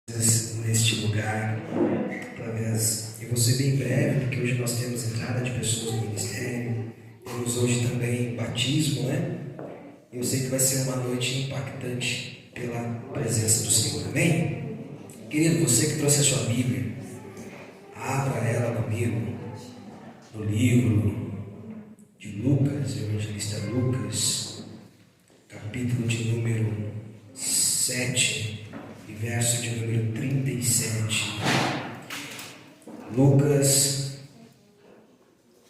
neste lugar, através, e vou ser bem breve, porque hoje nós temos entrada de pessoas no ministério, temos hoje também batismo, né? Eu sei que vai ser uma noite impactante pela presença do Senhor, amém? Querido, você que trouxe a sua Bíblia, abra ela comigo no livro de Lucas, evangelista Lucas, capítulo de número 7, e verso de número 37. Lucas,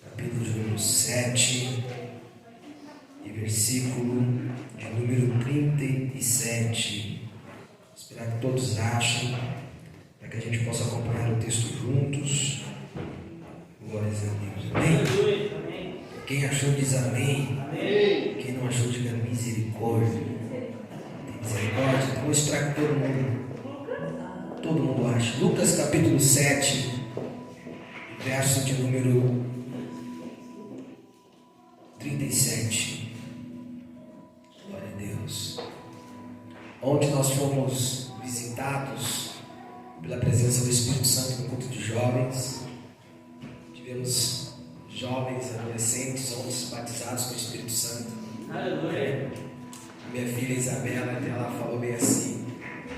capítulo de número 7, e versículo de número 37. Esperar que todos achem, para que a gente possa acompanhar o texto juntos. Glórias a Deus. Amém? Quem achou diz amém. Amém. Quem não achou diga misericórdia. Misericórdia, então vou esperar que todo mundo ache. Lucas capítulo 7, verso de número 37. Glória a Deus. Onde nós fomos visitados pela presença do Espírito Santo no culto de jovens. Tivemos jovens, adolescentes, homens batizados com o Espírito Santo. Aleluia. Minha filha Isabela, ela falou bem assim: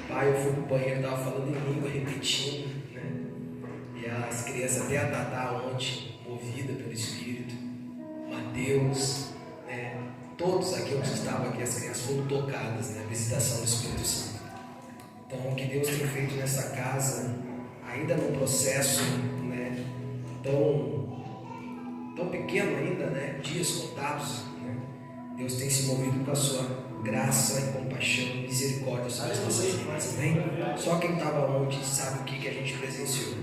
pai, eu fui pro banheiro, estava falando em língua, repetindo, né? E as crianças, até a Tatá ontem, movida pelo Espírito, Mateus, né? Todos aqueles que estavam aqui, as crianças foram tocadas, né? Visitação do Espírito Santo. Então, o que Deus tem feito nessa casa, ainda no processo, né? Tão pequeno ainda, né? Dias contados, né? Deus tem se movido com a sua graça e compaixão e misericórdia sobre as nossas vidas, amém? Só quem estava ontem sabe o que a gente presenciou.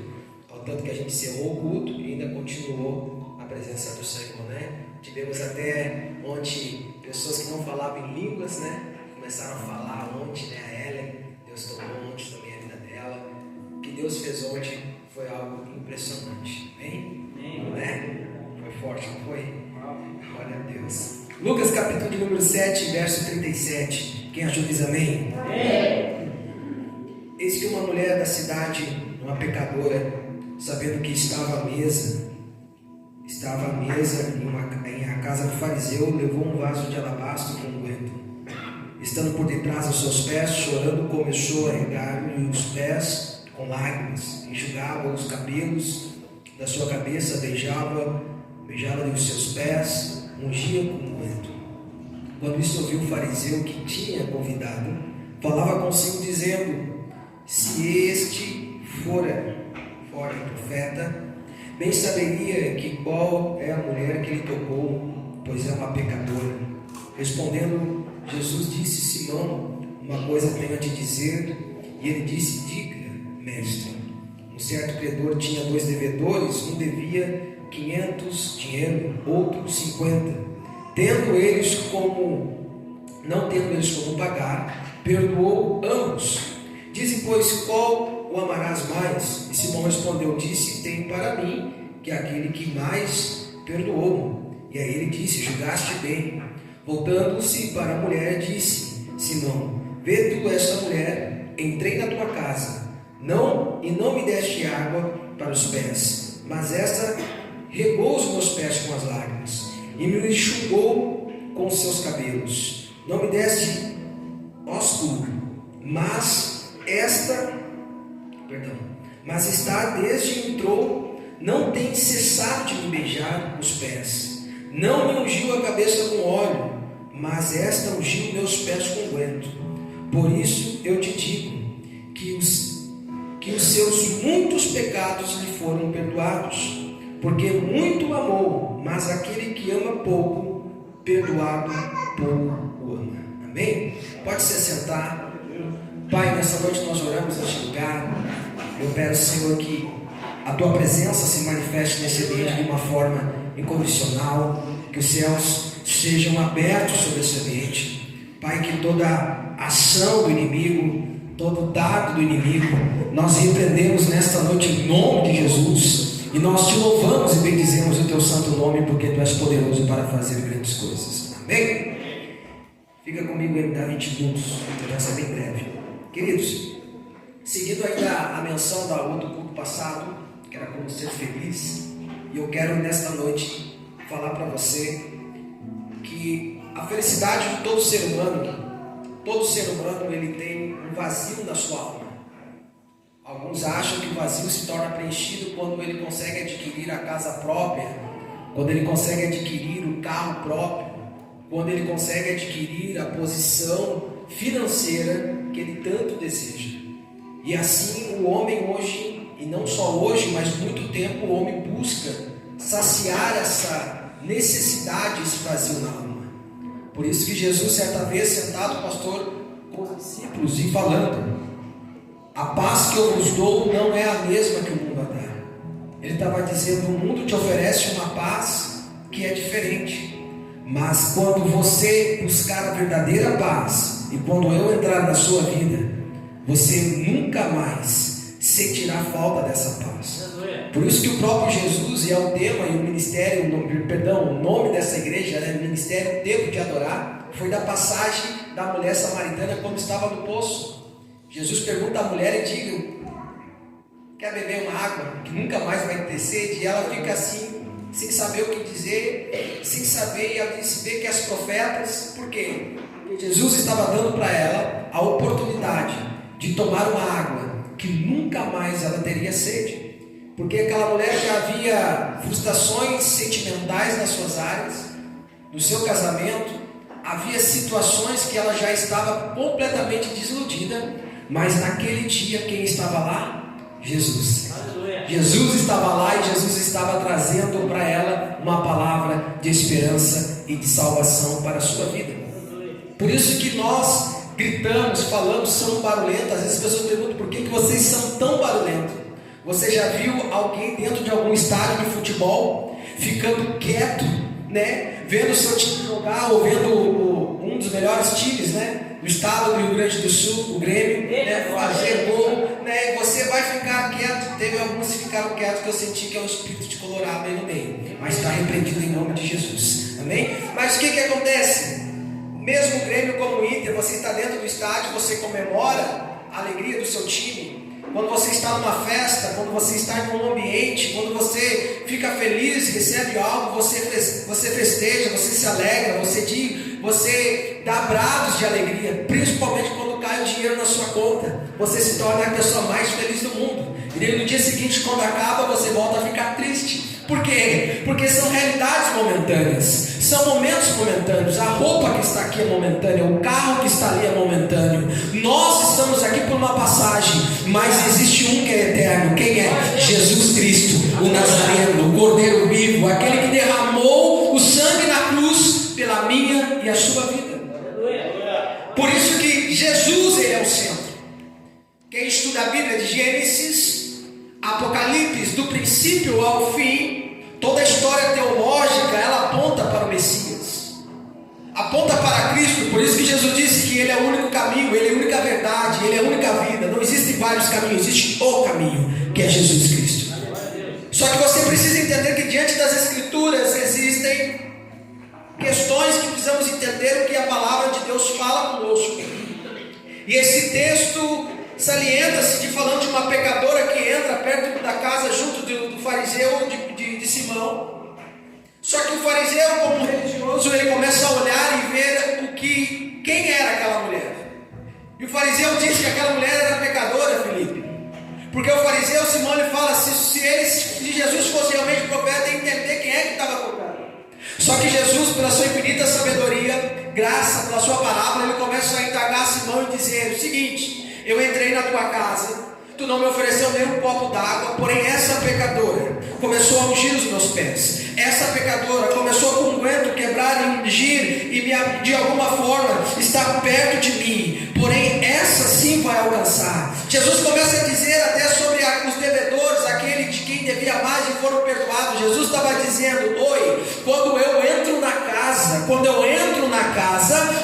Ao tanto que a gente encerrou o culto e ainda continuou a presença do Senhor, né? Tivemos até ontem pessoas que não falavam em línguas, né? Começaram a falar ontem, né? A Ellen, Deus tocou ontem também a vida dela. O que Deus fez ontem foi algo impressionante, amém? Não é? Foi forte, não foi? Glória a Deus. Lucas capítulo de número 7, verso 37. Quem achou diz amém? Amém. Eis que uma mulher da cidade, uma pecadora, sabendo que estava à mesa em a casa do fariseu, levou um vaso de alabastro com unguento. Estando por detrás dos seus pés, chorando, começou a regar-lhe os pés com lágrimas, enxugava os cabelos da sua cabeça, beijava-lhe os seus pés, ungia com unguento. Quando isto ouviu o fariseu que tinha convidado, falava consigo dizendo: se este fora profeta, bem saberia que qual é a mulher que lhe tocou, pois é uma pecadora. Respondendo, Jesus disse: Simão, uma coisa tenho a te dizer. E ele disse: diga, mestre. Um certo credor tinha 2 devedores, um devia 500 dinheiro, outro 50. Não tendo eles como pagar, perdoou ambos. Dizem, pois, qual o amarás mais? E Simão respondeu, disse: tenho para mim que é aquele que mais perdoou. E aí ele disse: julgaste bem. Voltando-se para a mulher, disse: Simão, vê tu esta mulher, entrei na tua casa, não me deste água para os pés, mas esta regou os meus pés com as lágrimas e me enxugou com os seus cabelos. Não me deste ósculo, mas está desde entrou, não tem cessado de me beijar os pés. Não me ungiu a cabeça com óleo, mas esta ungiu meus pés com unguento. Por isso eu te digo que os seus muitos pecados lhe foram perdoados, porque muito amou, mas aquele que ama pouco, perdoado pouco ama. Amém? Pode se assentar. Pai, nessa noite nós oramos neste lugar. Eu peço, Senhor, que a Tua presença se manifeste nesse ambiente de uma forma incondicional, que os céus sejam abertos sobre esse ambiente. Pai, que toda ação do inimigo, todo dardo do inimigo, nós repreendemos nesta noite em nome de Jesus. E nós te louvamos e bendizemos o teu santo nome, porque tu és poderoso para fazer grandes coisas. Amém? Fica comigo em 20 minutos, eu já ser bem breve. Queridos, Seguindo ainda a menção do culto passado, que era como ser feliz, e eu quero nesta noite falar para você que a felicidade de todo ser humano ele tem um vazio na sua alma. Alguns acham que o vazio se torna preenchido quando ele consegue adquirir a casa própria, quando ele consegue adquirir o carro próprio, quando ele consegue adquirir a posição financeira que ele tanto deseja. E assim o homem hoje, e não só hoje, mas muito tempo, o homem busca saciar essa necessidade, esse vazio na alma. Por isso que Jesus, certa vez, sentado, pastor, com os discípulos e falando: a paz que eu vos dou não é a mesma que o mundo dá. Ele estava dizendo: o mundo te oferece uma paz que é diferente. Mas quando você buscar a verdadeira paz, e quando eu entrar na sua vida, você nunca mais sentirá falta dessa paz. Por isso que o próprio Jesus, e é o tema e o ministério, o nome dessa igreja, né, Ministério Tempo de Adorar, foi da passagem da mulher samaritana quando estava no poço. Jesus pergunta à mulher e diz: quer beber uma água que nunca mais vai ter sede? E ela fica assim, sem saber o que dizer, sem saber, e ela disse: vê que as profetas, por quê? Porque Jesus estava dando para ela a oportunidade de tomar uma água que nunca mais ela teria sede. Porque aquela mulher já havia frustrações sentimentais nas suas áreas, no seu casamento, havia situações que ela já estava completamente desiludida, mas naquele dia quem estava lá? Jesus. Jesus estava lá e Jesus estava trazendo para ela uma palavra de esperança e de salvação para a sua vida. Por isso que nós gritamos, falamos, somos barulhentos. Às vezes as pessoas perguntam: por que vocês são tão barulhentos? Você já viu alguém dentro de algum estádio de futebol ficando quieto, né? Vendo o seu time jogar, ou vendo um dos melhores times, né, do estado do Rio Grande do Sul, o Grêmio, né, fazer gol, né? Você vai ficar quieto. Teve alguns que ficaram quietos, que eu senti que é um espírito de colorado aí no meio, mas está repreendido em nome de Jesus, amém? Mas o que acontece? Mesmo o Grêmio como o Inter, você está dentro do estádio, você comemora a alegria do seu time. Quando você está numa festa, quando você está em um ambiente, quando você fica feliz, recebe algo, você festeja, você se alegra, você dá brados de alegria, principalmente quando cai o dinheiro na sua conta. Você se torna a pessoa mais feliz do mundo. E no dia seguinte, quando acaba, você volta a ficar triste. Por quê? Porque são realidades momentâneas, são momentos momentâneos. A roupa que está aqui é momentânea, o carro que está ali é momentâneo. Nós estamos aqui por uma passagem, mas existe um que é eterno. Quem é? Jesus Cristo, o Nazareno, o Cordeiro vivo, aquele que derramou o sangue na cruz pela minha e a sua vida. Por isso que Jesus, ele é o centro. Quem estuda a Bíblia de Gênesis, Apocalipse, do princípio ao fim, toda a história teológica, ela aponta para o Messias, aponta para Cristo. Por isso que Jesus disse que ele é o único caminho, ele é a única verdade, ele é a única vida. Não existem vários caminhos, existe o caminho, que é Jesus Cristo. Só que você precisa entender que diante das Escrituras existem questões que precisamos entender o que a palavra de Deus fala conosco. E esse texto salienta-se de falando de uma pecadora que entra perto da casa junto do fariseu de Simão. Só que o fariseu, como religioso, ele começa a olhar e ver quem era aquela mulher. E o fariseu disse que aquela mulher era pecadora, Felipe. Porque o fariseu Simão, ele fala: se Jesus fosse realmente profeta, ia entender quem é que estava tocando. Só que Jesus, pela sua infinita sabedoria, graça, pela sua palavra, ele começa a indagar Simão e dizer o seguinte: eu entrei na tua casa, tu não me ofereceu nem um copo d'água, porém essa pecadora começou a ungir os meus pés. Essa pecadora começou com unguento quebrar e ungir, e de alguma forma está perto de mim, porém essa sim vai alcançar. Jesus começa a dizer até sobre os devedores, aquele de quem devia mais e foram perdoados. Jesus estava dizendo: quando eu entro na casa,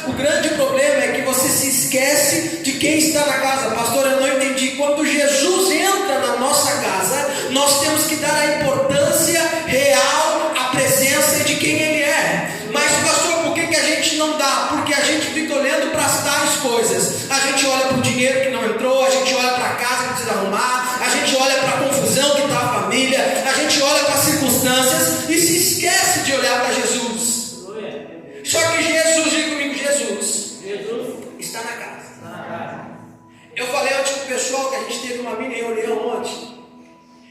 o grande problema é que você se esquece de quem está na casa. Pastor, eu não entendi. Quando Jesus entra na nossa casa, nós temos que dar a importância real à presença de quem Ele é. Mas pastor, por que a gente não dá? Porque a gente fica olhando para as tais coisas. A gente olha para o dinheiro que não entrou, a gente olha para a casa e se esquece de olhar para Jesus. Só que Jesus, diga comigo, Jesus está na casa. Eu falei ontem com o pessoal que a gente teve uma mini reunião ontem.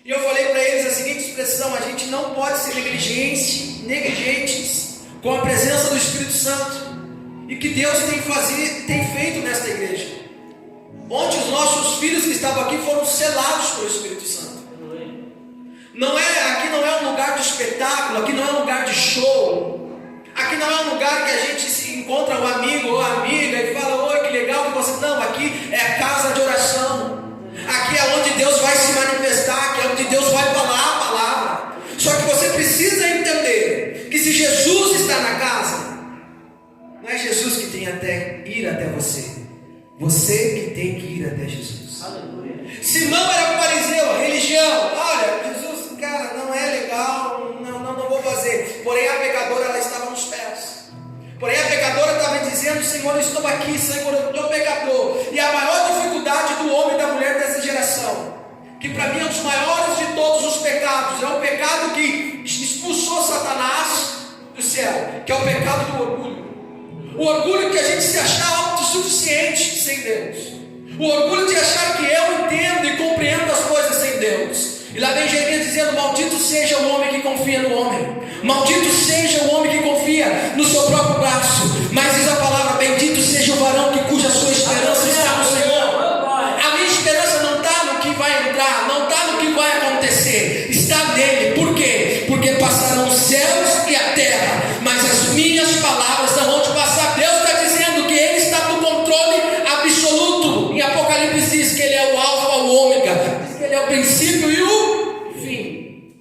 E eu falei para eles a seguinte expressão: a gente não pode ser negligentes com a presença do Espírito Santo. E que Deus tem feito nesta igreja. Ontem os nossos filhos que estavam aqui foram selados pelo Espírito Santo. Aqui não é um lugar de espetáculo, aqui não é um lugar de show. Aqui não é um lugar que a gente se encontra um amigo ou amiga e fala: oi, que legal que você... Não, aqui é a casa de oração. Aqui é onde Deus vai se manifestar, aqui é onde Deus vai falar a palavra. Só que você precisa entender que se Jesus está na casa, não é Jesus que tem até ir até você. Você que tem que ir até Jesus. Aleluia. Simão era fariseu, religião. Olha, Jesus, cara, não é legal, não vou fazer. Porém a pecadora, ela estava nos pés. Porém a pecadora estava dizendo: Senhor, eu estou aqui, Senhor, eu estou pecador. E a maior dificuldade do homem e da mulher dessa geração, que para mim é um dos maiores de todos os pecados, é um pecado que expulsou Satanás do céu, que é o pecado do orgulho. O orgulho que a gente se achar autossuficiente sem Deus. O orgulho de achar que eu entendo e compreendo as coisas sem Deus. E lá vem Jeremias dizendo: maldito seja o homem que confia no homem. Maldito seja o homem que confia no seu próprio braço. Mas diz a palavra: bendito seja o varão cuja sua esperança está no Senhor. A minha esperança não está no que vai entrar, não está no que vai acontecer, está nele. Por quê? Porque passarão os céus e a terra, mas as minhas palavras não vão te passar. Deus está dizendo que Ele está no controle absoluto. Em Apocalipse diz que Ele é o alfa, o ômega, diz que Ele é o princípio e o fim.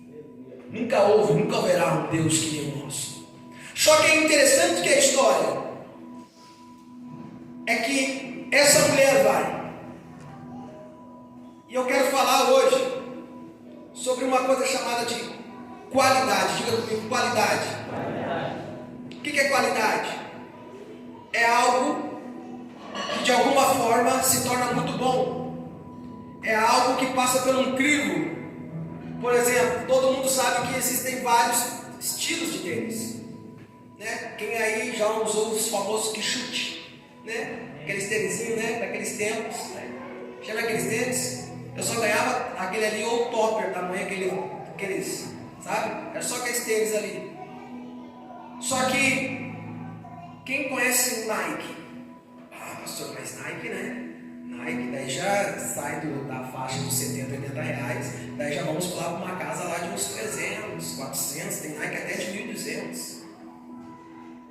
Nunca houve, nunca haverá um Deus que nem o nosso. Só que é interessante que a história é que essa mulher vai. E eu quero falar hoje sobre uma coisa chamada de qualidade. Diga comigo, qualidade. O que é qualidade? É algo que de alguma forma se torna muito bom. É algo que passa por um crivo. Por exemplo, todo mundo sabe que existem vários estilos de tênis, né? Quem aí já usou os famosos que chute, né? Aqueles tênisinhos, né? Daqueles tempos, né? Chama aqueles tênis? Eu só ganhava aquele ali, ou topper, tamanho aqueles, sabe? Era só aqueles tênis ali. Só que quem conhece o Nike? Ah, pastor, mas Nike, né? Nike, daí já sai da faixa dos 70, 80 reais. Daí já vamos pular para uma casa lá de uns 300, 400. Tem Nike até de 1.200.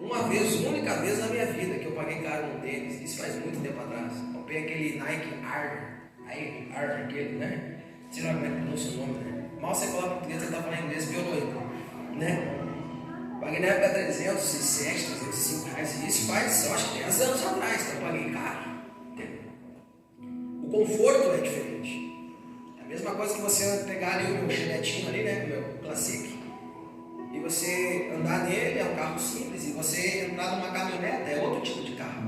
Uma única vez na minha vida que eu paguei caro num tênis. Isso faz muito tempo atrás. Comprei aquele Nike Air. Aí, Air aquele, né? Você não vai pronunciar o nome, né? Mal você fala português, você está falando inglês biológico, né? Paguei na época 307, 305 reais. E isso faz, eu acho que 10 anos atrás, então eu paguei caro. O conforto é diferente. É a mesma coisa que você pegar ali o meu Chevetinho ali, né? O meu Classic. E você andar nele, é um carro simples. E você entrar numa caminhonete, é outro tipo de carro.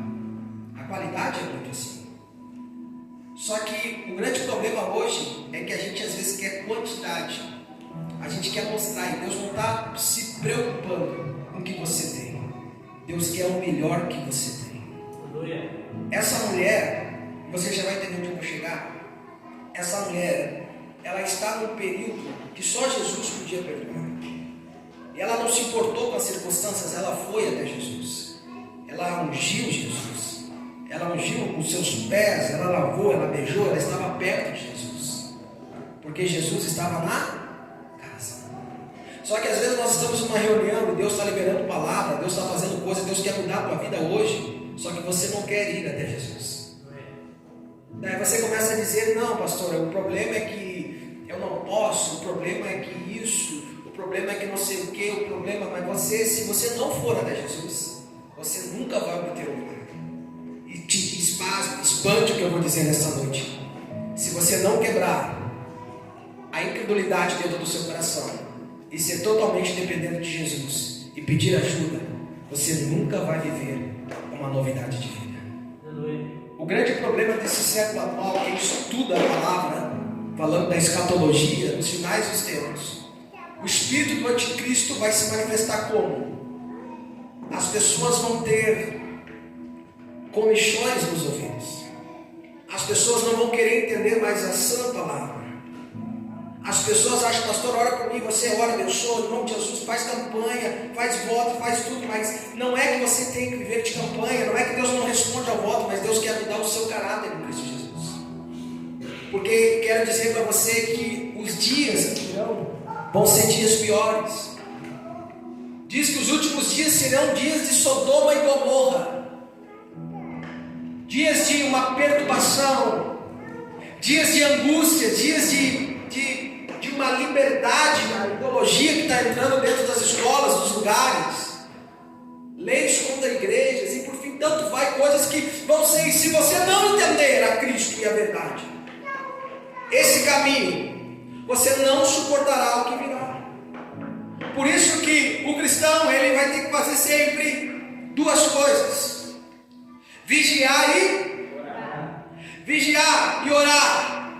A qualidade é muito assim. Só que o grande problema hoje é que a gente às vezes quer quantidade. A gente quer mostrar, e Deus não está se preocupando com o que você tem. Deus quer o melhor que você tem. Essa mulher, você já vai entender onde eu vou chegar. Essa mulher, ela está num período que só Jesus podia perdoar. E ela não se importou com as circunstâncias, ela foi até Jesus. Ela ungiu Jesus. Ela ungiu os seus pés, ela lavou, ela beijou, ela estava perto de Jesus. Porque Jesus estava na casa. Só que às vezes nós estamos numa reunião e Deus está liberando palavra, Deus está fazendo coisa, Deus quer mudar a tua vida hoje. Só que você não quer ir até Jesus. Daí você começa a dizer: não, pastor, o problema é que eu não posso, o problema é que isso, o problema é que não sei o que, o problema, mas você, se você não for até Jesus, você nunca vai obter o milagre. E te expande o que eu vou dizer nessa noite. Se você não quebrar a incredulidade dentro do seu coração e ser totalmente dependente de Jesus e pedir ajuda, você nunca vai viver uma novidade de vida. O grande problema desse século atual, quem estuda a palavra, falando da escatologia, dos finais dos tempos, O espírito do anticristo vai se manifestar como? As pessoas vão ter comichões nos ouvidos. As pessoas não vão querer entender mais a sã palavra. As pessoas acham, pastor, ora por mim, você ora, meu sonho, em nome de Jesus, faz campanha, faz voto, faz tudo, mas não é que você tem que viver de campanha, não é que Deus não responde ao voto, mas Deus quer mudar o seu caráter em Cristo Jesus. Porque quero dizer para você que os dias que virão vão ser dias piores. Diz que os últimos dias serão dias de Sodoma e Gomorra, dias de uma perturbação, dias de angústia, dias de uma liberdade na ideologia que está entrando dentro das escolas, dos lugares, leis contra igrejas, e por fim tanto vai, coisas que vão ser, se você não entender a Cristo e a verdade, esse caminho, você não suportará o que virá. Por isso que o cristão, ele vai ter que fazer sempre duas coisas: vigiar e orar.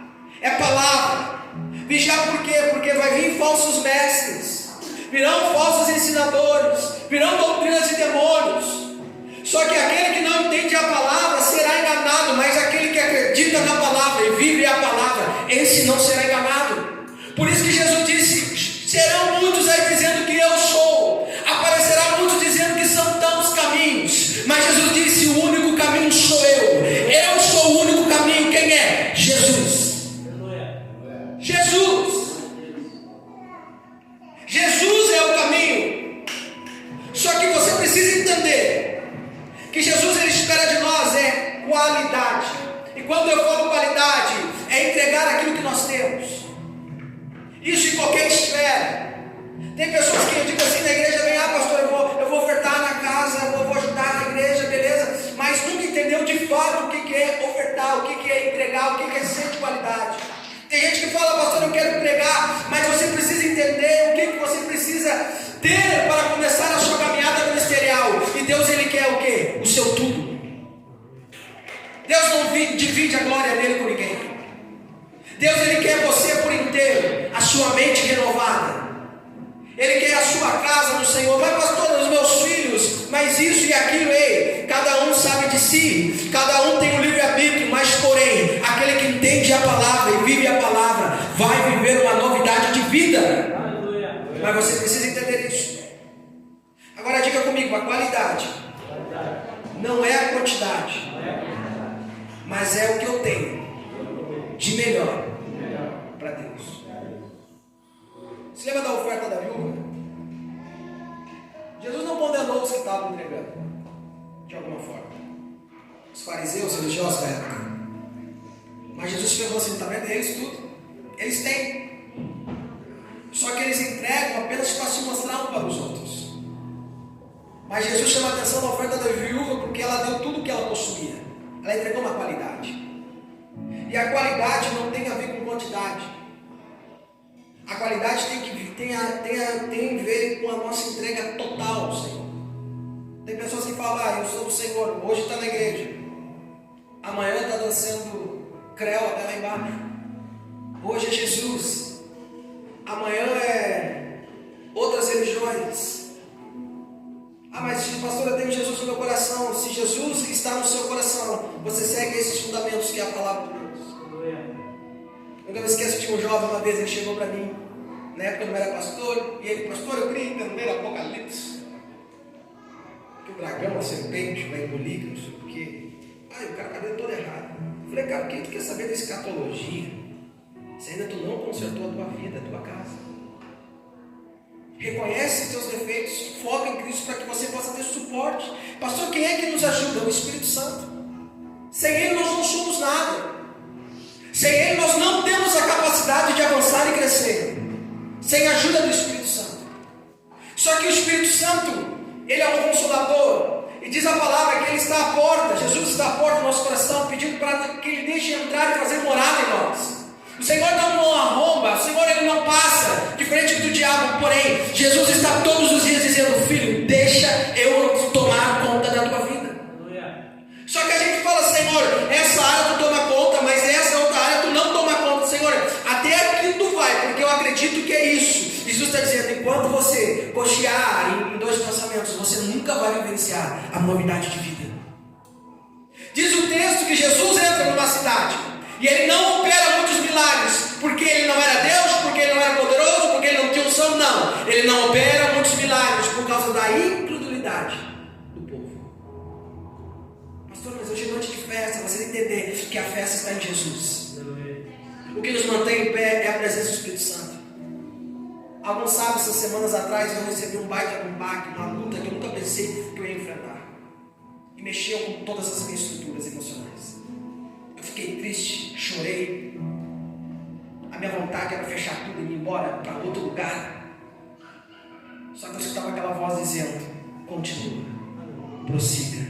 É palavra. Vigiar por quê? Porque vai vir falsos mestres, virão falsos ensinadores, virão doutrinas de demônios. Só que aquele que não entende a palavra será enganado, mas aquele que acredita na palavra e vive a palavra, esse não será enganado. Por isso que Jesus disse: serão muitos aí dizendo que eu sou, aparecerá muitos dizendo que são tantos caminhos, mas Jesus disse: o único caminho sou eu sou o único caminho. Quem é? Jesus. Jesus é o caminho. Só que você precisa entender que Jesus, ele espera de nós qualidade. E quando eu falo qualidade, é entregar aquilo que nós temos. Isso em qualquer esfera. Tem pessoas que eu digo assim na igreja: vem, pastor, eu vou ofertar na casa, eu vou ajudar na igreja, beleza, mas nunca entendeu de fato o que é ofertar, o que é entregar, o que é ser de qualidade. Tem gente que fala: pastor, eu quero pregar, mas você precisa entender o que você precisa ter para começar a sua caminhada ministerial. E Deus, ele quer o quê? O seu tudo. Deus não divide a glória dele com ninguém. Deus, ele quer você por inteiro, a sua mente renovada. Ele quer a sua casa no Senhor. Mas pastor, os meus filhos, mas isso e aquilo, cada um sabe de si, cada um tem um livre-arbítrio, mas porém, aquele que entende a palavra e vive a palavra, vai viver uma novidade de vida. Mas você precisa entender isso. Agora diga comigo: a qualidade não é a quantidade, mas é o que eu tenho de melhor para Deus. Você lembra da oferta da viúva? Jesus não condenou os que estavam entregando, de alguma forma, os fariseus religiosos da época. Mas Jesus falou assim: está vendo? Eles tudo, eles têm, só que eles entregam apenas para se mostrar um para os outros. Mas Jesus chama a atenção na oferta da viúva porque ela deu tudo o que ela possuía. Ela entregou uma qualidade. E a qualidade não tem a ver com quantidade. A qualidade tem a ver com a nossa entrega total ao Senhor. Tem pessoas que falam: eu sou do Senhor, hoje está na igreja, amanhã está dançando creu até lá embaixo. Hoje é Jesus, amanhã é outras religiões. Mas pastor, eu tenho Jesus no meu coração. Se Jesus está no seu coração, você segue esses fundamentos que é a palavra de Deus. Nunca me esqueço de um jovem, uma vez ele chegou para mim, na época eu não era pastor, e ele: pastor, eu queria entender o Apocalipse, que o dragão, a serpente, vai engolir, não sei o quê. O cara cabelo todo errado. Eu falei: cara, o que tu quer saber da escatologia? Se ainda tu não consertou a tua vida, a tua casa. Reconhece os teus defeitos, foca em Cristo para que você possa ter suporte. Pastor, quem é que nos ajuda? O Espírito Santo. Sem Ele nós não somos nada. Sem Ele nós não temos a capacidade de avançar e crescer. Sem a ajuda do Espírito Santo. Só que o Espírito Santo, Ele é um consolador. E diz a palavra que Ele está à porta. Jesus está à porta do nosso coração, pedindo para que Ele deixe entrar e fazer morada em nós. O Senhor não arromba, o Senhor, Ele não passa de frente do diabo. Porém, Jesus está todos os dias dizendo: filho, deixa eu tomar conta da tua vida. Só que a gente fala: Senhor, essa área tu toma conta, mas essa outra área tu não toma conta. Senhor, até aqui tu vai, porque eu acredito que é isso. E se o está dizendo, enquanto você cochear em dois pensamentos, você nunca vai vivenciar a novidade de vida. Diz o texto que Jesus entra numa cidade e ele não opera muitos milagres, porque ele não era Deus, porque ele não era poderoso, porque ele não tinha unção, não. Ele não opera muitos milagres por causa da incredulidade do povo. Pastor, mas hoje é noite de festa, você entender que a festa está em Jesus. O que nos mantém em pé é a presença do Espírito Santo. Alguns sabem, essas semanas atrás eu recebi um baita baque, uma luta que eu nunca pensei que eu ia enfrentar. E mexeu com todas as minhas estruturas emocionais. Eu fiquei triste, chorei. A minha vontade era fechar tudo e ir embora para outro lugar. Só que eu escutava aquela voz dizendo, continua, prossiga.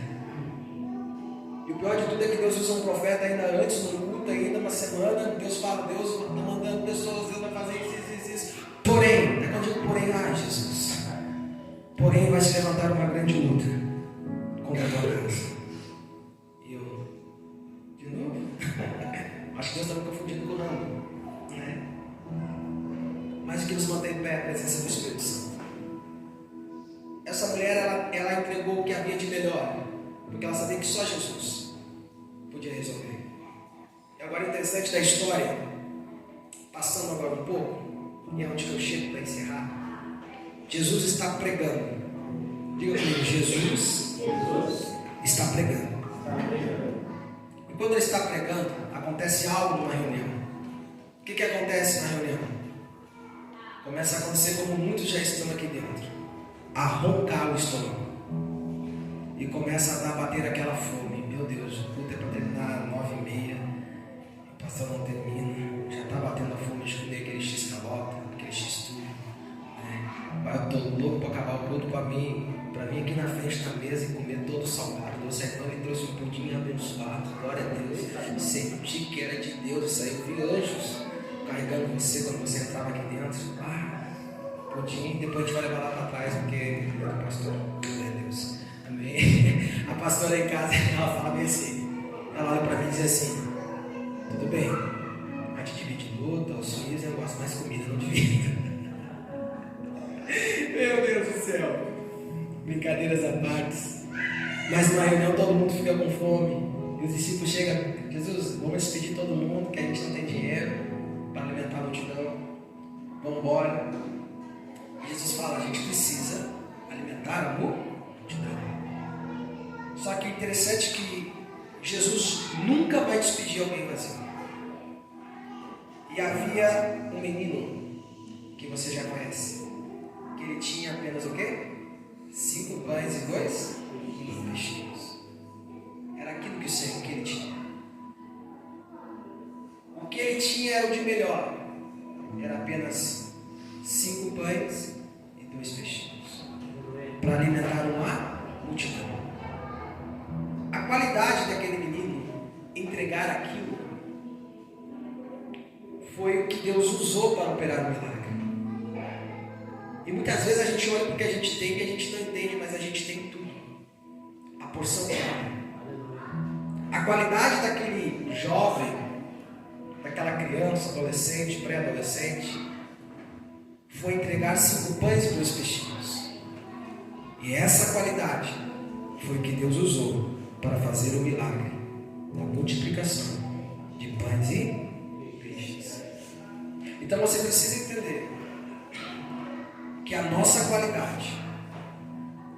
E o pior de tudo é que Deus usa um profeta ainda antes, no culto, ainda uma semana. Deus fala, Deus está mandando pessoas, Deus vai fazer isso. Porém, é quando eu digo porém, Jesus. Porém vai se levantar uma grande luta contra a tua casa. E eu, de novo, acho que Deus está me confundindo com o nome, né? Mas o que nos mantém em pé é a presença do Espírito Santo. Essa mulher, ela entregou o que havia de melhor, porque ela sabia que só Jesus podia resolver. E agora, interessante da história, passando agora um pouco, e é onde eu chego para encerrar. Jesus está pregando. Diga comigo, Jesus está pregando. E quando ele está pregando, acontece algo numa reunião. O que acontece na reunião? Começa a acontecer como muitos já estão aqui dentro, a roncar o estômago. E começa a bater aquela fome. Meu Deus, o culto é para terminar às 9h30. O pastor não termina. Já está batendo a fome de comer aquele x-calota, aquele x-tudo. Eu estou louco para acabar o culto para mim aqui na frente da mesa e comer todo salgado. O sertão me trouxe um pudim abençoado. Glória a Deus. Senti que era de Deus. Isso aí, eu vi anjos carregando você quando você entrava aqui dentro. Pudim. Depois a gente vai levar lá para trás, porque é do pastor. Glória a Deus. Amém. A pastora em casa, ela fala bem assim. Ela olha para mim e diz assim: tudo bem, a gente divide luta, os filhos, eu gosto mais de comida, não divide. Meu Deus do céu. Brincadeiras à parte. Mas na reunião todo mundo fica com fome. E os discípulos chegam: Jesus, vamos despedir todo mundo, que a gente não tem dinheiro para alimentar a multidão. Vamos embora. Jesus fala: a gente precisa alimentar a multidão. Só que é interessante que Jesus nunca vai despedir alguém vazio. E havia um menino que você já conhece, que ele tinha apenas o quê? 5 pães e 2 peixinhos. Era aquilo que o Senhor que ele tinha. O que ele tinha era o de melhor. Era apenas 5 pães e 2 peixinhos para alimentar uma multidão. A qualidade daquele menino entregar aquilo foi o que Deus usou para operar o milagre. E muitas vezes a gente olha porque a gente tem e a gente não entende, mas a gente tem tudo. A porção dela. A qualidade daquele jovem, daquela criança, adolescente, pré-adolescente, foi entregar 5 pães e 2 peixinhos. E essa qualidade foi o que Deus usou para fazer o milagre da multiplicação de pães e peixes. Então você precisa entender que a nossa qualidade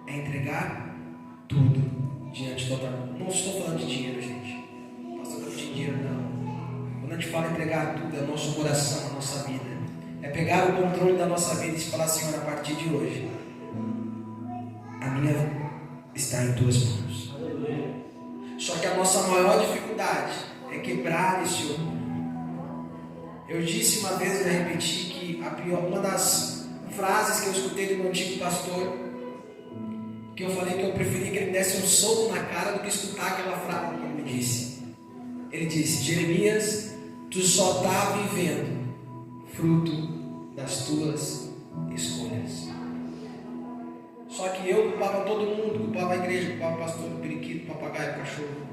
é entregar tudo diante do altar. Não estou falando de dinheiro, gente. Pastor, não de dinheiro, não. Quando a gente fala entregar tudo, é o nosso coração, a nossa vida. É pegar o controle da nossa vida e falar: Senhor, a partir de hoje, a minha vida está em tuas mãos. Só que a nossa maior dificuldade é quebrar esse orgulho. Eu disse uma vez e eu repeti que uma das frases que eu escutei do meu antigo pastor, que eu falei que eu preferia que ele desse um soco na cara do que escutar aquela frase que ele me disse. Ele disse: Jeremias, tu só está vivendo fruto das tuas escolhas. Só que eu culpava todo mundo, culpava a igreja, culpava o pastor, o periquito, o papagaio, o cachorro,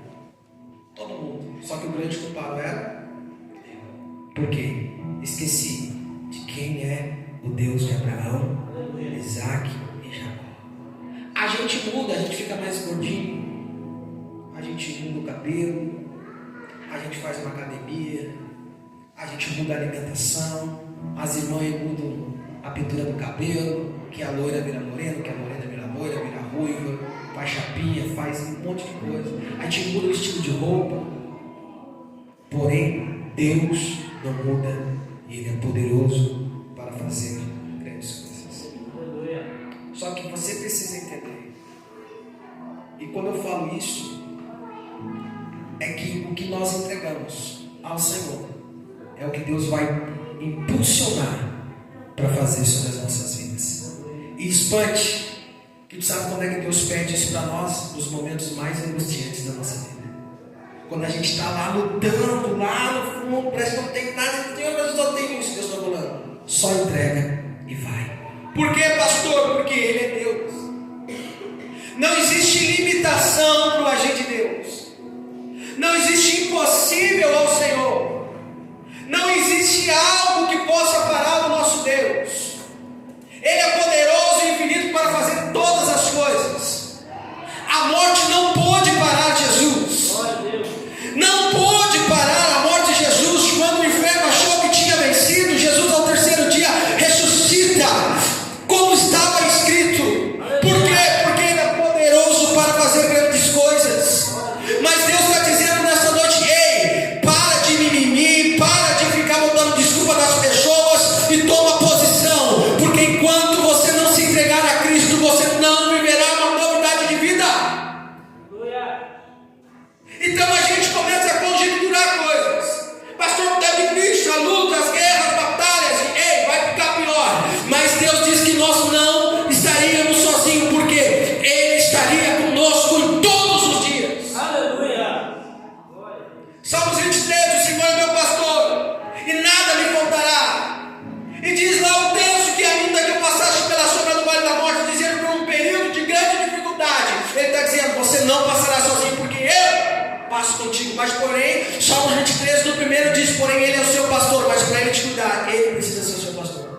todo mundo. Só que o grande culpado era eu. Por quê? Esqueci de quem é o Deus de Abraão, Isaac e Jacó. A gente muda, a gente fica mais gordinho, a gente muda o cabelo, a gente faz uma academia, a gente muda a alimentação, as irmãs mudam a pintura do cabelo, que a loira vira morena, que a morena vira loira, vira ruiva, faz chapinha, faz um monte de coisa. A gente muda o estilo de roupa, porém Deus não muda e Ele é poderoso para fazer grandes coisas. Só que você precisa entender, e quando eu falo isso, é que o que nós entregamos ao Senhor é o que Deus vai impulsionar para fazer sobre as nossas vidas. E espante, que tu sabe quando é que Deus pede isso para nós? Nos momentos mais angustiantes da nossa vida. Quando a gente está lá lutando, lá no fundo, parece que não tem nada, Deus, mas eu só tenho isso. Deus está falando, só entrega e vai. Por quê, pastor? Porque Ele é Deus. Não existe limitação para o agir de Deus. Não existe impossível ao Senhor. Não existe algo que possa parar o nosso Deus. Ele é poderoso e infinito para fazer todas as coisas. A morte não pôde parar Jesus. Não pôde parar a morte de Jesus. Quando o inferno achou que tinha vencido, Jesus ao terceiro dia ressuscita, como estava escrito. Por quê? Porque Ele é poderoso para fazer grandes coisas. Mas Deus está dizendo nessa noite: ei, para de mimimi, para de ficar botando desculpa das pessoas e toma posição, porque enquanto você não se entregar a Cristo, você não viverá uma novidade de vida. Então a gente começa a conjecturar coisas. Pastor, está difícil, a luta, as guerras, as batalhas. Ei, vai ficar pior. Mas Deus diz que nós não estaríamos sozinhos, porque Ele estaria conosco em todos os dias. Aleluia. Salmos 23, o Senhor é meu pastor, e nada me faltará. E diz lá o texto que ainda que eu passasse pela sombra do vale da morte, dizendo por um período de grande dificuldade, Ele está dizendo, você não passará sozinho, porque eu passo contigo. Mas porém, Salmos 23 no primeiro diz, porém Ele é o seu pastor, mas para Ele te cuidar, Ele precisa ser o seu pastor.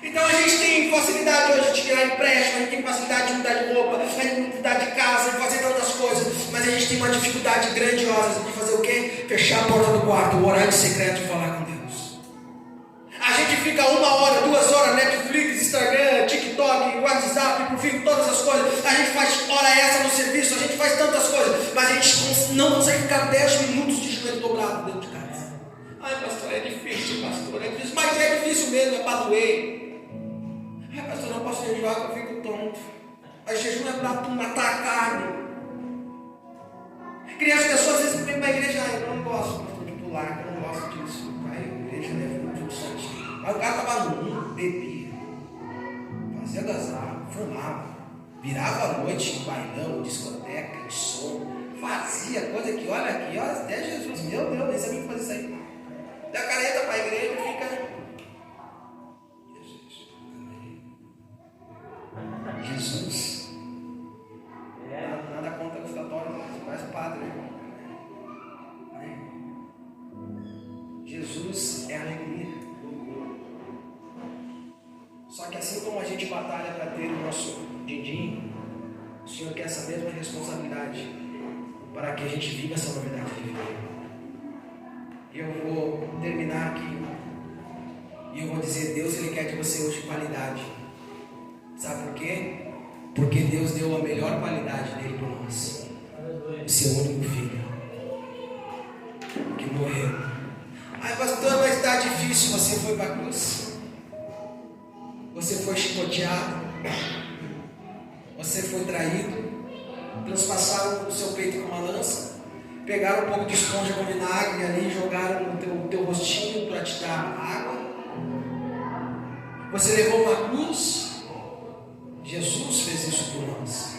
Então a gente tem facilidade hoje de tirar empréstimo, a gente tem facilidade de mudar de roupa, a gente tem mudar de casa, de fazer tantas coisas, mas a gente tem uma dificuldade grandiosa de fazer o quê? Fechar a porta do quarto, orar de secreto e falar com Deus. A gente fica 1 hora, 2 horas, Netflix, Instagram, TikTok, WhatsApp, por fim, todas as coisas. A gente faz hora extra no serviço, a gente faz tantas coisas, mas a gente não consegue ficar 10 minutos de joelho dobrado dentro de casa. Ai, pastor, é difícil, pastor, é difícil, mas é difícil mesmo, é para doer. Ai, pastor, não posso jejuar que eu fico tonto. Mas jejum é para tu matar a carne. Crianças, pessoas às vezes vêm para a igreja, eu não gosto, pastor, de pular, eu não gosto disso. A igreja é muito santinho. Mas o cara estava no mundo, bebia, fazia gazar, fumava, virava a noite em bailão, discoteca, em som, fazia coisa que, olha aqui, olha até Jesus, meu Deus, nem sabia fazer isso aí. Dá careta para a igreja e fica. Jesus, nada contra gustatório, mas padre, Jesus é alegria. Só que assim como a gente batalha para ter o nosso din-din, o Senhor quer essa mesma responsabilidade para que a gente viva essa novidade de vida. E eu vou terminar aqui e eu vou dizer, Deus Ele quer de você hoje qualidade. Sabe por quê? Porque Deus deu a melhor qualidade dele por nós. O seu único filho, que morreu. Ai, pastor, mas está difícil. Você foi para a cruz, você foi chicoteado, você foi traído, transpassaram o seu peito com uma lança, pegaram um pouco de esponja com vinagre ali, jogaram no teu rostinho para te dar água. Você levou uma cruz. Jesus fez isso por nós.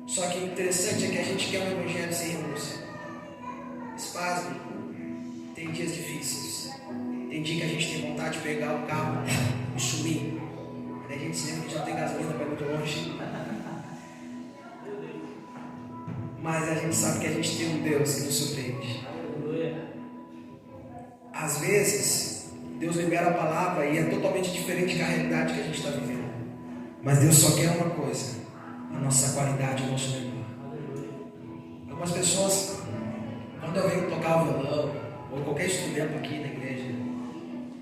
Só que o interessante é que a gente quer um evangelho sem renúncia. Espasme. Tem dias difíceis. Tem dia que a gente tem vontade de pegar o carro e sumir. Aí a gente se lembra que já tem gasolina para ir muito longe. Mas a gente sabe que a gente tem um Deus que nos surpreende. A às vezes, Deus libera a palavra e é totalmente diferente da realidade que a gente está vivendo. Mas Deus só quer uma coisa: a nossa qualidade, o nosso melhor. Algumas pessoas, quando eu venho tocar o violão, ou qualquer instrumento aqui na igreja,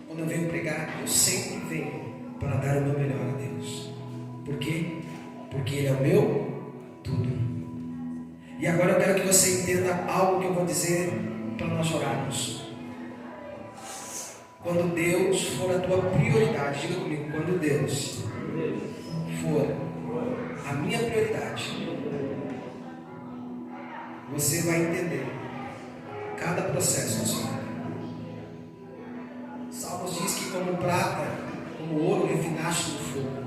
quando eu venho pregar, eu sempre venho para dar o meu melhor a Deus. Por quê? Porque Ele é o meu tudo. E agora eu quero que você entenda algo que eu vou dizer para nós orarmos. Quando Deus for a tua prioridade, diga comigo, quando Deus for a minha prioridade, você vai entender cada processo da sua vida. Salmos diz que como prata, como ouro refinaste no fogo,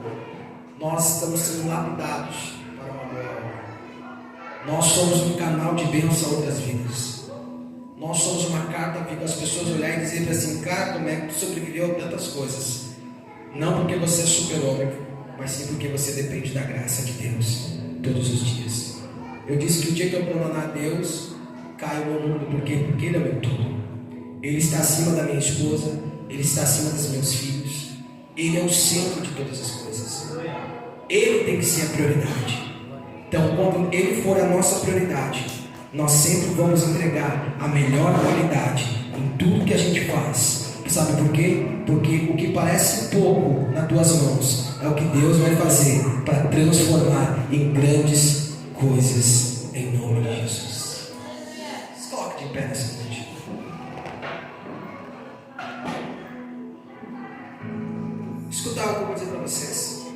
nós estamos sendo lapidados para uma boa obra. Nós somos um canal de bênção a outras vidas. Nós somos uma carta para as pessoas olharem e dizer assim: cara, como é que tu sobreviveu a tantas coisas? Não porque você é super-homem, mas sim porque você depende da graça de Deus todos os dias. Eu disse que o dia que eu abandonar Deus, cai o meu mundo. Por quê? Porque Ele é meu tudo. Ele está acima da minha esposa, Ele está acima dos meus filhos. Ele é o centro de todas as coisas. Ele tem que ser a prioridade. Então, quando Ele for a nossa prioridade, nós sempre vamos entregar a melhor qualidade em tudo que a gente faz. Sabe por quê? Porque o que parece pouco nas tuas mãos é o que Deus vai fazer para transformar em grandes coisas, em nome de Jesus. Se coloque de pé nessa noite. Escuta algo que eu vou dizer para vocês.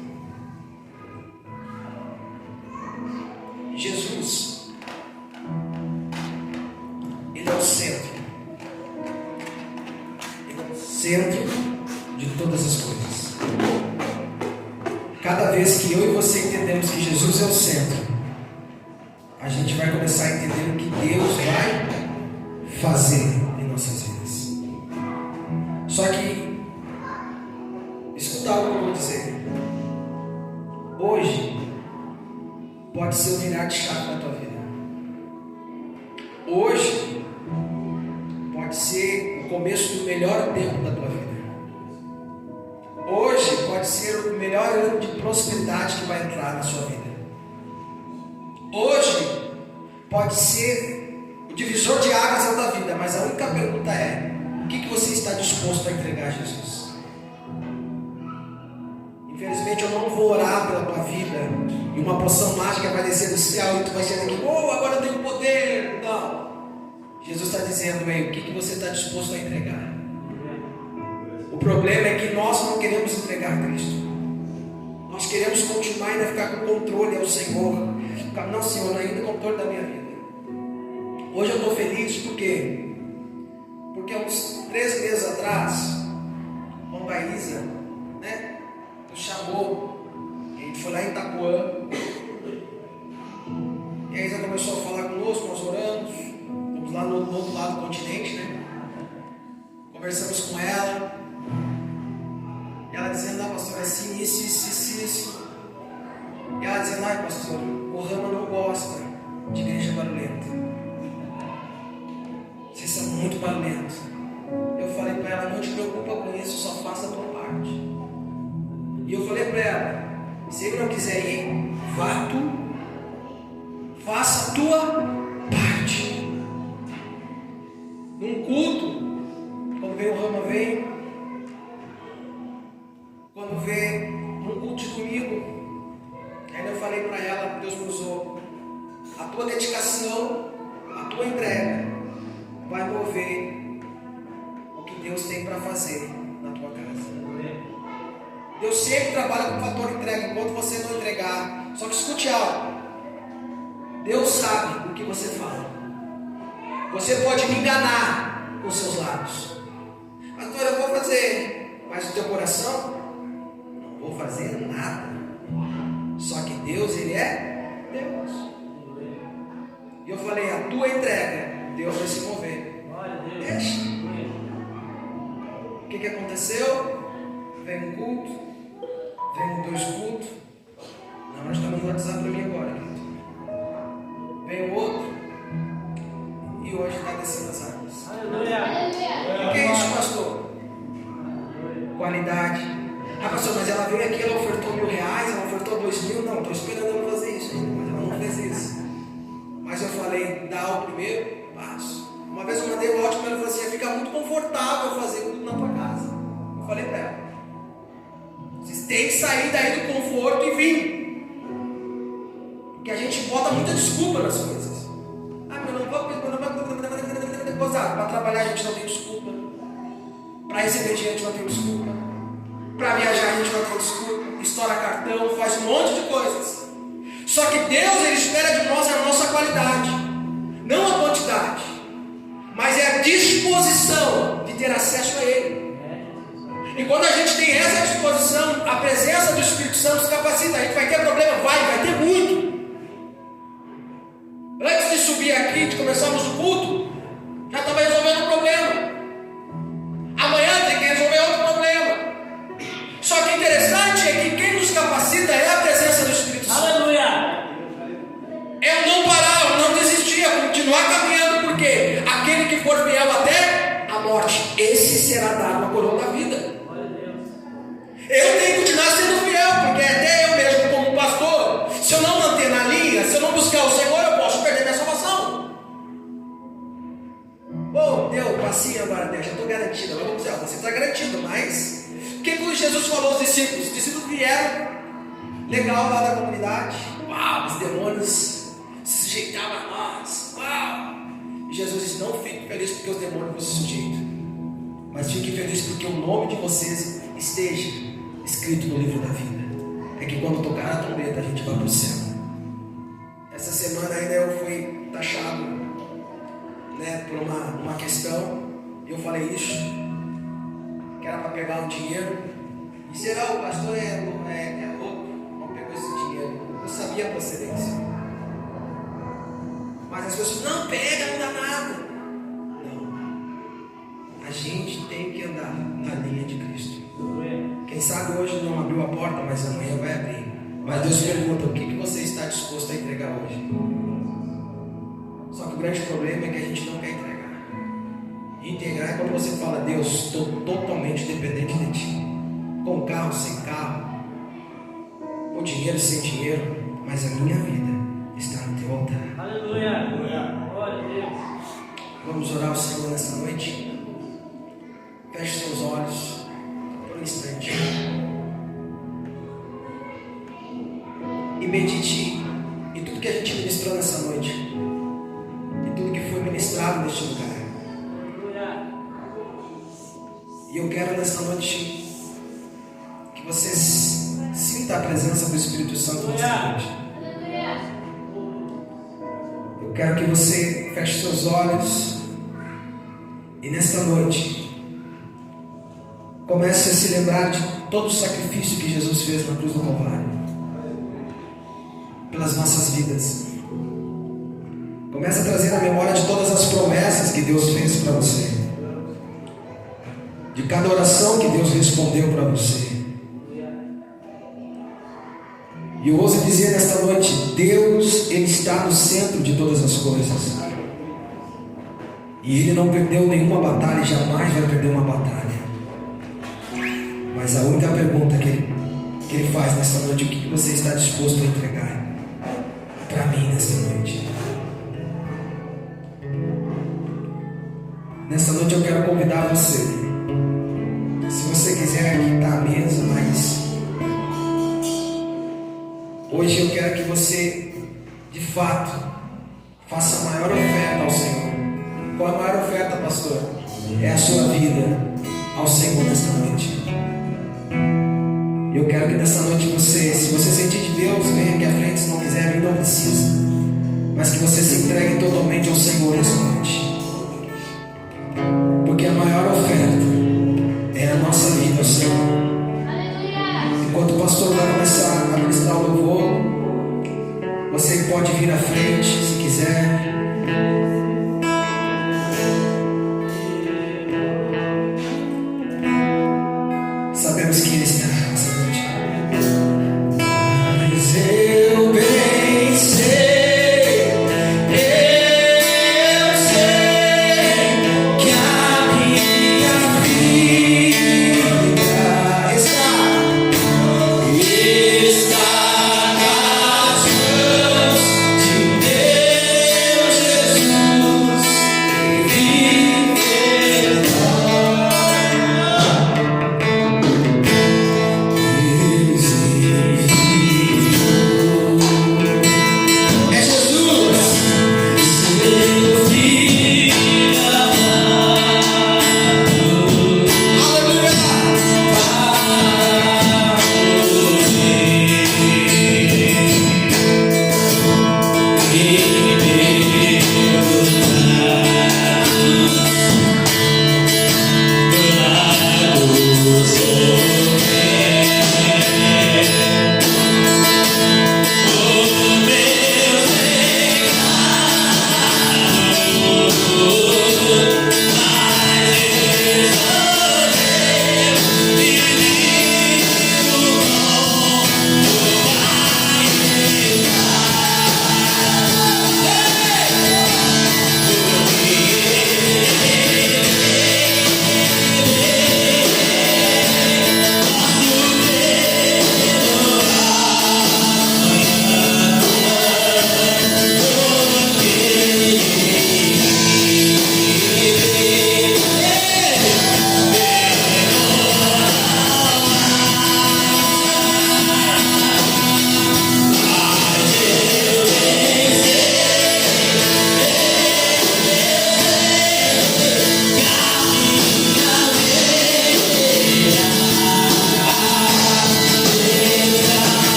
Jesus, Ele é o centro. Ele é o centro de todas as coisas. Cada vez que eu e você entendemos que Jesus é o centro, a gente vai começar a entender o que Deus vai fazer em nossas vidas. Só que, escuta algo que eu vou dizer. Hoje pode ser o virar de chave na tua vida. Hoje pode ser o começo do melhor tempo da tua vida. Hoje pode ser o melhor ano de prosperidade que vai entrar na sua vida. Hoje pode ser o divisor de águas da tua vida, mas a única pergunta é: o que você está disposto a entregar a Jesus? Infelizmente eu não vou orar pela tua vida e uma poção mágica vai descer do céu e tu vai ser aqui: oh, agora eu tenho poder. Não. Jesus está dizendo: o que você está disposto a entregar? O problema é que nós não queremos entregar Cristo. Nós queremos continuar ainda ficar com o controle ao Senhor. Não, Senhor, ainda o controle da minha vida. Hoje eu estou feliz porque uns 3 meses atrás, a irmã Isa, nos chamou. A gente foi lá em Itapuã. E a Isa começou a falar conosco, nós oramos. Fomos lá no outro lado do continente, Conversamos com ela. E ela dizendo: pastor, assim, isso. E ela dizendo: pastor, o Rama não gosta de igreja barulhenta. Vocês são muito barulhentos. Eu falei para ela: não te preocupa com isso, só faça a tua parte. E eu falei para ela: se ele não quiser ir, vá tu, faça a tua parte. Num culto, quando vem o Rama, vem. Quando vê num culto de domingo, ainda eu falei para ela: Deus me usou. A tua dedicação, a tua entrega vai mover o que Deus tem para fazer na tua casa. Deus sempre trabalha com o fator entrega enquanto você não entregar. Só que escute algo: Deus sabe o que você fala. Você pode me enganar com seus lábios. Pastor, eu vou fazer, mas o teu coração, não vou fazer nada. Só que Deus, Ele é Deus. E eu falei: a tua entrega, Deus vai se mover. Deixa. O que aconteceu? Vem um culto, vem 2 cultos. Não, nós estamos no WhatsApp para mim agora, querido. Vem o outro. E hoje está descendo as águas. Por que isso? qualidade. Ah, pastor, mas ela veio aqui, ela ofertou R$1.000, ela ofertou 2.000. Não, estou esperando ela fazer isso ainda, mas ela não fez isso. Mas eu falei, dá o primeiro passo. Uma vez eu mandei um áudio para ela e falei assim: fica muito confortável fazer tudo na tua casa. Eu falei para ela: vocês têm que sair daí do conforto e vir. Porque a gente bota muita desculpa nas coisas. Ah, meu não vou. Para trabalhar a gente não tem desculpa. Para receber dinheiro a gente não tem desculpa. Para viajar a gente não tem desculpa. Estoura cartão, faz um monte de coisas. Só que Deus, Ele espera de nós a nossa qualidade, não a quantidade, mas é a disposição de ter acesso a Ele. E quando a gente tem essa disposição, a presença do Espírito Santo nos capacita. A gente vai ter problema? Vai ter muito. Antes de subir aqui, de começarmos o culto, já estava resolvendo um problema. Amanhã tem que resolver outro problema. Só que interessante é que quem nos capacita é a presença do Espírito Santo. Aleluia! É o não parar, o não desistir, é continuar caminhando, porque aquele que for fiel até a morte, esse será dado a coroa da vida. Eu tenho que continuar sendo fiel, porque até eu mesmo como pastor, se eu não manter na linha, se eu não buscar o Senhor, eu posso perder minha salvação. Deu, passinho agora, Deus, já estou garantido. Agora vamos dizer, você está garantido, mas o que Jesus falou aos discípulos? Os discípulos vieram, legal lá da comunidade, uau, os demônios se sujeitavam a nós, uau. E Jesus disse: não fique feliz porque os demônios não se sujeitam, mas fique feliz porque o nome de vocês esteja escrito no livro da vida. É que quando tocar a trombeta a gente vai para o céu. Essa semana ainda eu fui taxado, por uma questão, e eu falei isso, que era para pegar o dinheiro. E será o pastor é louco, não pegou esse dinheiro? Eu sabia a procedência, mas as pessoas: não pega, não dá nada. Não, a gente tem que andar na linha de Cristo. Quem sabe hoje não abriu a porta, mas amanhã vai abrir. Mas Deus pergunta: o que você está disposto a entregar hoje? Só que o grande problema é que a gente não quer entregar. Integrar é quando você fala: Deus, estou totalmente dependente de Ti, com carro, sem carro, com dinheiro, sem dinheiro, mas a minha vida está no Teu altar. Aleluia! Glória a Deus! Vamos orar ao Senhor nessa noite. Feche seus olhos por um instante e medite em tudo que a gente ministrou nessa noite, e tudo que foi ministrado neste lugar. E eu quero nessa noite que você sinta a presença do Espírito Santo nessa noite. Eu quero que você feche seus olhos e nesta noite comece a se lembrar de todo o sacrifício que Jesus fez na cruz do Calvário pelas nossas vidas. Comece a trazer a memória de todas as promessas que Deus fez para você, de cada oração que Deus respondeu para você. E eu ouso dizer nesta noite: Deus, Ele está no centro de todas as coisas, e Ele não perdeu nenhuma batalha e jamais vai perder uma batalha. Mas a única pergunta que Ele faz nesta noite: o que você está disposto a entregar para mim nesta noite? Nessa noite eu quero convidar você, se você quiser, aqui está a mesa, mas hoje eu quero que você, de fato, faça a maior oferta ao Senhor. Qual a maior oferta, pastor? É a sua vida ao Senhor nesta noite. Eu quero que nessa noite você, se você sentir de Deus, venha aqui à frente. Se não quiser vir, não precisa, mas que você se entregue totalmente ao Senhor nessa noite.